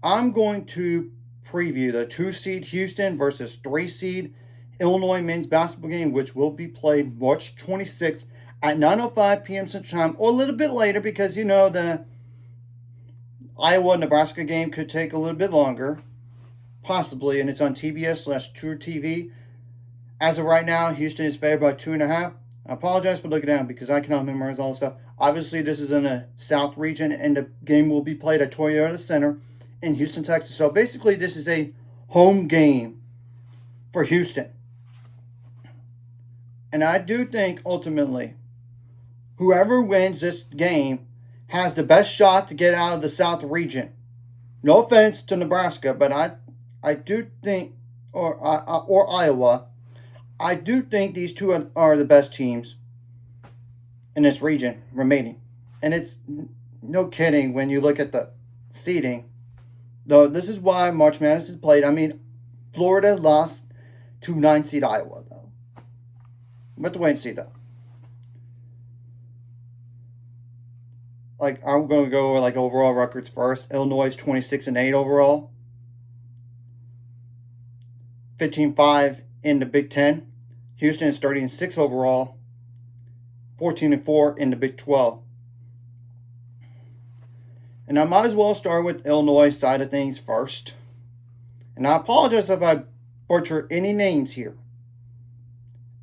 I'm going to preview the 2 seed Houston versus 3 seed Illinois men's basketball game, which will be played March 26th at 9:05 p.m. Central Time, or a little bit later because the Iowa Nebraska game could take a little bit longer, possibly, and it's on TBS/TruTV. As of right now, Houston is favored by 2.5. I apologize for looking down because I cannot memorize all this stuff. Obviously, this is in the South region, and the game will be played at Toyota Center in Houston, Texas. So basically, this is a home game for Houston. And I do think ultimately, whoever wins this game has the best shot to get out of the South region. No offense to Nebraska, but I do think, or Iowa, I do think these two are the best teams in this region remaining. And it's no kidding when you look at the seeding. Though this is why March Madness is played. I mean, Florida lost to 9 seed Iowa, though. But wait and see, though. Like, I'm going to go over overall records first. Illinois 26-8 overall, 15-5 in the Big Ten. Houston is 30-6 overall, 14-4 in the Big 12. And I might as well start with Illinois side of things first. And I apologize if I butcher any names here.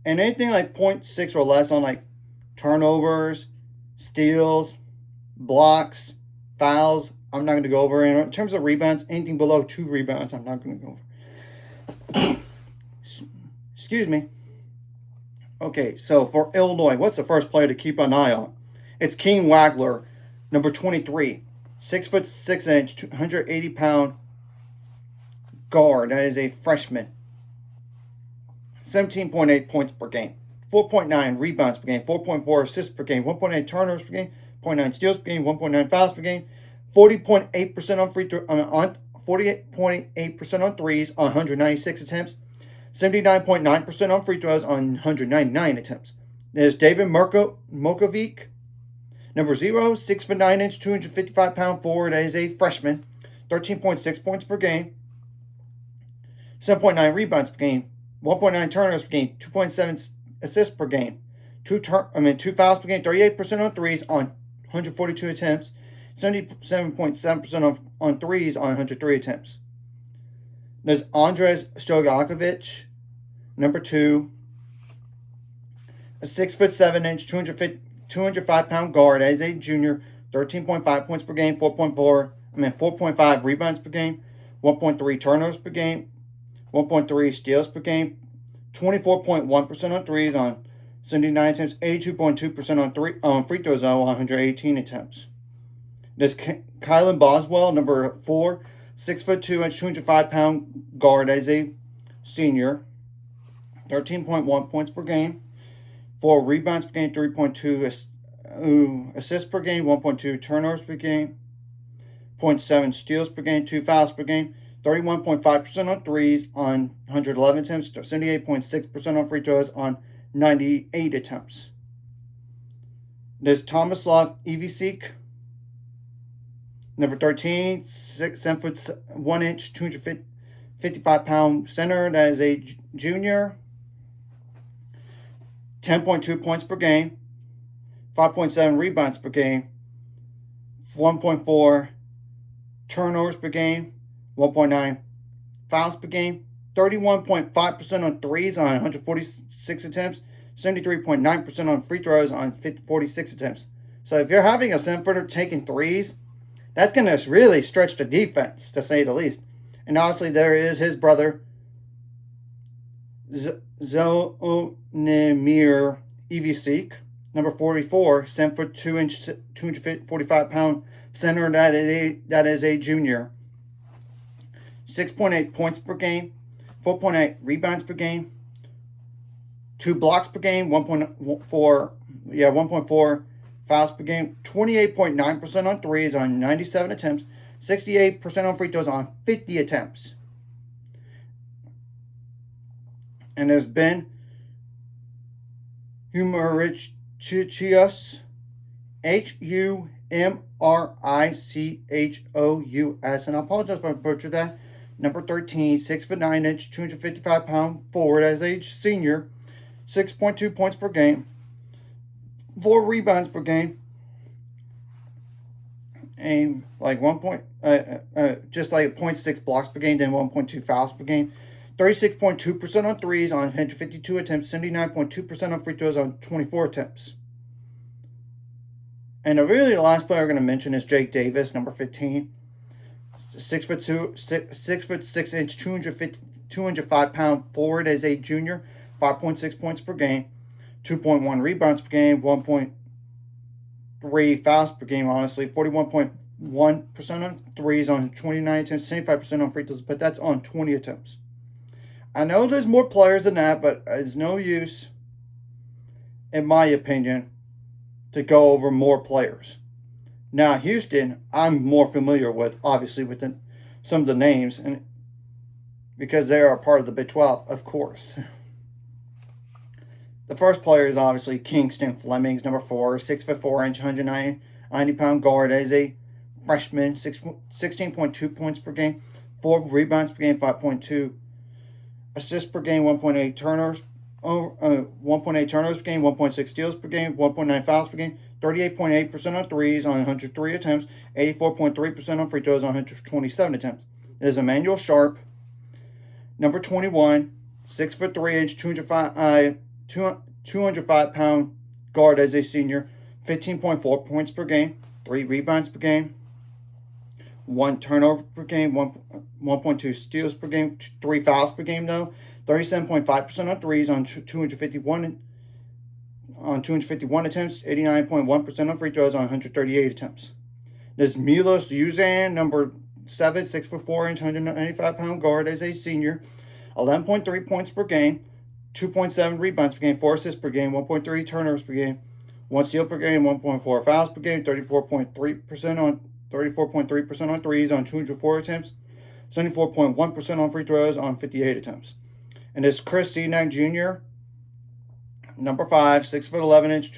And anything like 0.6 or less on turnovers, steals, blocks, fouls, I'm not going to go over. And in terms of rebounds, anything below 2 rebounds, I'm not going to go over. Excuse me. Okay, so for Illinois, what's the first player to keep an eye on? It's King Wagler, number 23, 6'6", 280-pound guard. That is a freshman. 17.8 points per game, 4.9 rebounds per game, 4.4 assists per game, 1.8 turnovers per game, 0.9 steals per game, 1.9 fouls per game, 40.8% on free throw, 48.8% on threes on 196 attempts, 79.9% on free throws on 199 attempts. There's David Mokovic, number 0, 6'9", 255-pound forward. That is a freshman, 13.6 points per game, 7.9 rebounds per game, 1.9 turnovers per game, 2.7 assists per game, 2 fouls per game, 38% on threes on 142 attempts, 77.7% on threes on 103 attempts. There's Andres Stojakovic, number 2, a 6'7", 205-pound guard as a junior, 13.5 points per game, 4.5 rebounds per game, 1.3 turnovers per game, 1.3 steals per game, 24.1% on threes on 79 attempts, 82.2% on free throws on 118 attempts. There's Kylan Boswell, number 4, 6'2", 205-pound guard as a senior, 13.1 points per game, 4 rebounds per game, 3.2 assists per game, 1.2 turnovers per game, 0.7 steals per game, 2 fouls per game, 31.5% on threes on 111 attempts, 78.6% on free throws on 98 attempts. There's Tomislav Ivisic, number 13, 7'1", 255-pound center. That is a junior. 10.2 points per game, 5.7 rebounds per game, 1.4 turnovers per game, 1.9 fouls per game, 31.5% on threes on 146 attempts, 73.9% on free throws on 46 attempts. So if you're having a 7-footer taking threes, that's going to really stretch the defense, to say the least. And obviously there is his brother, Zvonimir Ivisic, number 44, 7'2", 245-pound center. That is a junior. 6.8 points per game, 4.8 rebounds per game, 2 blocks per game, 1.4 fouls per game, 28.9% on threes on 97 attempts, 68% on free throws on 50 attempts. And there's Ben Humerichius, Humrichous, and I apologize if I butchered that. Number 13, 6'9", 255-pound forward as a senior, 6.2 points per game, 4 rebounds per game, and like just like 0.6 blocks per game, then 1.2 fouls per game. 36.2% on threes on 152 attempts, 79.2% on free throws on 24 attempts. And really, the last player I'm going to mention is Jake Davis, number 15. 6'6", 205-pound forward as a junior, 5.6 points per game, 2.1 rebounds per game, 1.3 fouls per game, honestly, 41.1% on threes on 29 attempts, 75% on free throws, but that's on 20 attempts. I know there's more players than that, but it's no use, in my opinion, to go over more players. Now, Houston, I'm more familiar with, obviously, with some of the names, and because they are a part of the Big 12, of course. The first player is obviously Kingston Flemings, number 4, 6'4", 190-pound guard as a freshman, 16.2 points per game, 4 rebounds per game, 5.2 assists per game, 1.8 turnovers per game, 1.6 steals per game, 1.9 fouls per game, 38.8% on threes on 103 attempts, 84.3% on free throws on 127 attempts. It is Emmanuel Sharp, number 21, 6'3", 205-pound guard as a senior, 15.4 points per game, 3 rebounds per game, 1 turnover per game, 1.2 steals per game, 3 fouls per game though, 37.5% on threes on 251 attempts, 89.1% on free throws on 138 attempts. There's Milos Uzan, number 7, 6'4", 195-pound guard as a senior, 11.3 points per game, 2.7 rebounds per game, 4 assists per game, 1.3 turnovers per game, 1 steal per game, 1.4 fouls per game, 34.3% on threes on 204 attempts, 74.1% on free throws on 58 attempts. And it's Chris Senac Jr., number 5, 6'11",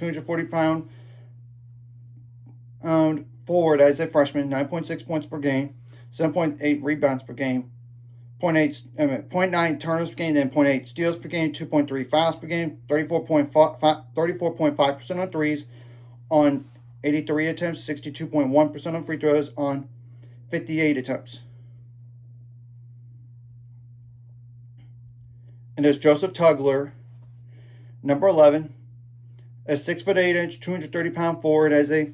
240-pound forward as a freshman, 9.6 points per game, 7.8 rebounds per game, 0.9 turnovers per game, then 0.8 steals per game, 2.3 fouls per game, 34.5% on threes on 83 attempts, 62.1% on free throws on 58 attempts. And there's Joseph Tugler, number 11, a 6'8", 230-pound forward as a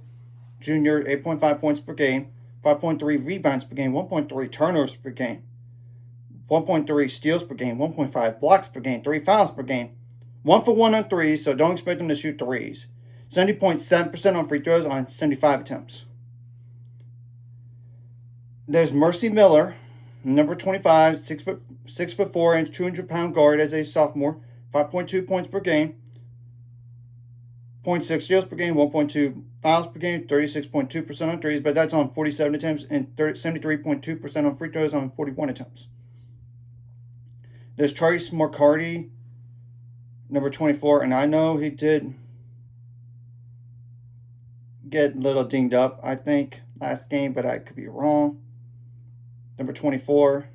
junior, 8.5 points per game, 5.3 rebounds per game, 1.3 turnovers per game, 1.3 steals per game, 1.5 blocks per game, 3 fouls per game, 1 for 1 on threes, so don't expect him to shoot threes. 70.7% on free throws on 75 attempts. There's Mercy Miller, number 25, 6'4", 200-pound guard as a sophomore, 5.2 points per game, 0.6 steals per game, 1.2 fouls per game, 36.2% on threes, but that's on 47 attempts, and 73.2% on free throws on 41 attempts. There's Trace McCarty, number 24, and I know he did get a little dinged up, I think, last game, but I could be wrong. Number 24.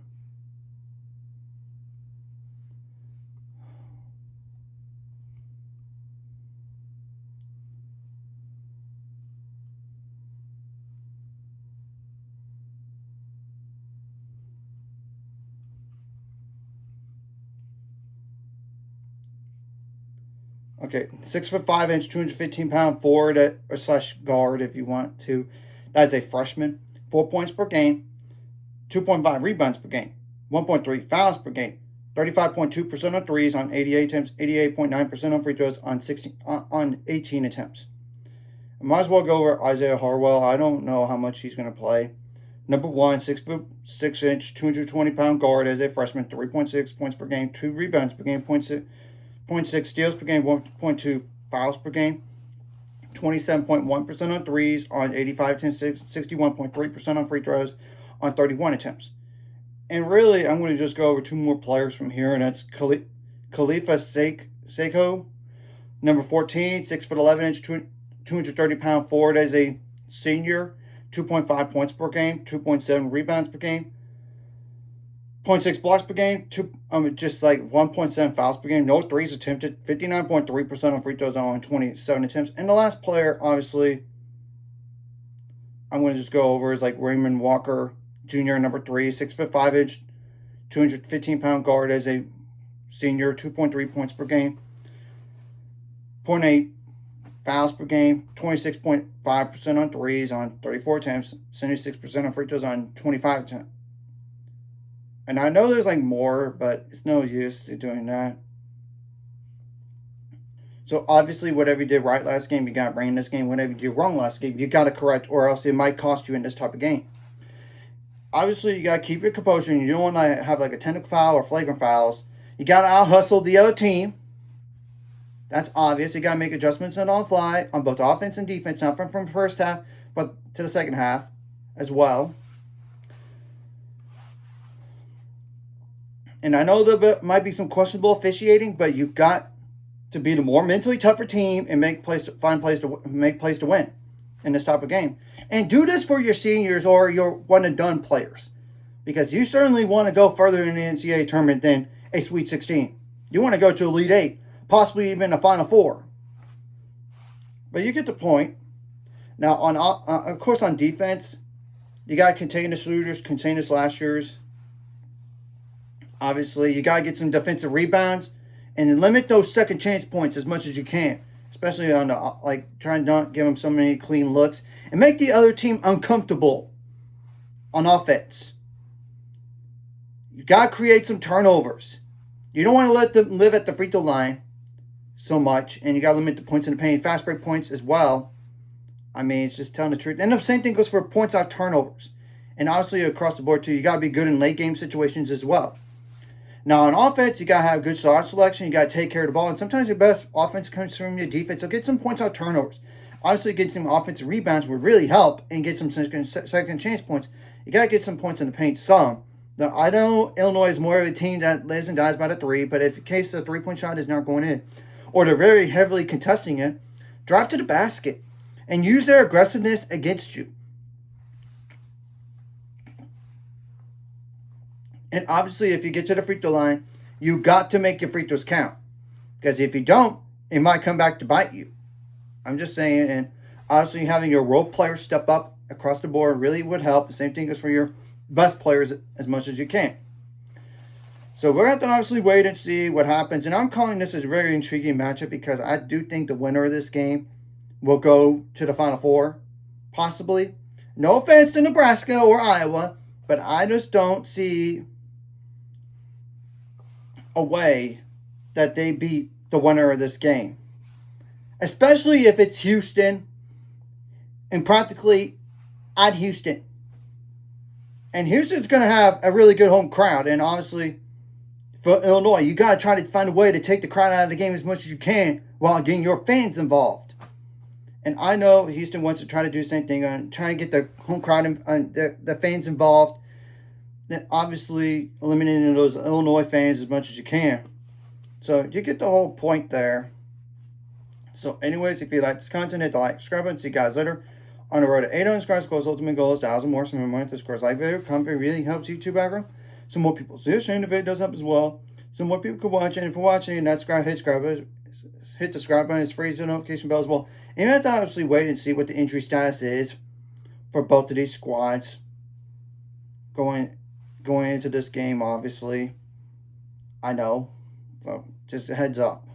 Okay, 6'5", 215-pound forward slash guard, if you want to. That's a freshman. 4 points per game, 2.5 rebounds per game, 1.3 fouls per game, 35.2% on threes on 88 attempts, 88.9% on free throws on 18 attempts. I might as well go over Isaiah Harwell. I don't know how much he's going to play. Number 1, 6'6", 220-pound guard as a freshman, 3.6 points per game, 2 rebounds per game, 0.6 steals per game, 1.2 fouls per game, 27.1% on threes on 85 attempts, 61.3% on free throws on 31 attempts. And really, I'm going to just go over 2 more players from here, and that's Khalifa Seiko, number 14, 6'11", 230-pound forward as a senior, 2.5 points per game, 2.7 rebounds per game, 0.6 blocks per game, just like 1.7 fouls per game, no threes attempted, 59.3% on free throws on 27 attempts. And the last player, obviously, I'm going to just go over is like Raymond Walker Jr., number 3, 6'5", 215-pound guard as a senior, 2.3 points per game, 0.8 fouls per game, 26.5% on threes on 34 attempts, 76% on free throws on 25 attempts. And I know there's like more, but it's no use to doing that. So obviously, whatever you did right last game, you got to bring in this game. Whatever you did wrong last game, you got to correct, or else it might cost you in this type of game. Obviously, you got to keep your composure, and you don't want to have like a technical foul or flagrant fouls. You got to out-hustle the other team. That's obvious. You got to make adjustments on the fly on both offense and defense, not from the first half, but to the second half as well. And I know there might be some questionable officiating, but you've got to be the more mentally tougher team and make plays to win in this type of game. And do this for your seniors or your one and done players, because you certainly want to go further in the NCAA tournament than a Sweet 16. You want to go to Elite 8, possibly even a Final Four. But you get the point. Now, of course, on defense, you got to contain the shooters, contain the slashers. Obviously, you got to get some defensive rebounds and limit those second chance points as much as you can, especially on the trying to not give them so many clean looks and make the other team uncomfortable on offense. You got to create some turnovers. You don't want to let them live at the free throw line so much, and you got to limit the points in the paint, fast break points as well. I mean, it's just telling the truth. And the same thing goes for points out turnovers. And obviously across the board too, you got to be good in late game situations as well. Now, on offense, you got to have good shot selection. You got to take care of the ball. And sometimes your best offense comes from your defense. So get some points out turnovers. Obviously, get some offensive rebounds would really help and get some second chance points. You got to get some points in the paint some. Now, I know Illinois is more of a team that lives and dies by the three, but if in case the three-point shot is not going in or they're very heavily contesting it, drive to the basket and use their aggressiveness against you. And obviously, if you get to the free throw line, you got to make your free throws count. Because if you don't, it might come back to bite you. I'm just saying. And obviously, having your role players step up across the board really would help. The same thing goes for your best players as much as you can. So we're going to obviously wait and see what happens. And I'm calling this a very intriguing matchup because I do think the winner of this game will go to the Final Four. Possibly. No offense to Nebraska or Iowa, but I just don't see a way that they beat the winner of this game, especially if it's Houston and practically at Houston. And Houston's going to have a really good home crowd. And honestly, for Illinois, you got to try to find a way to take the crowd out of the game as much as you can while getting your fans involved. And I know Houston wants to try to do the same thing and try and get the home crowd and the fans involved. Then obviously eliminating those Illinois fans as much as you can. So you get the whole point there. So anyways, if you like this content, hit the like, subscribe button. See you guys later. On the road to 800 subscribers, goals, ultimate goal is 1,000 more. So remember, this course like video, comment really helps YouTube algorithm. So more people see the stream, the video does help as well. So more people can watch it. And if you're watching and not subscribe, hit the subscribe button. It's free, to the notification bell as well. And you have to obviously wait and see what the injury status is for both of these squads going into this game, obviously. I know. So just a heads up.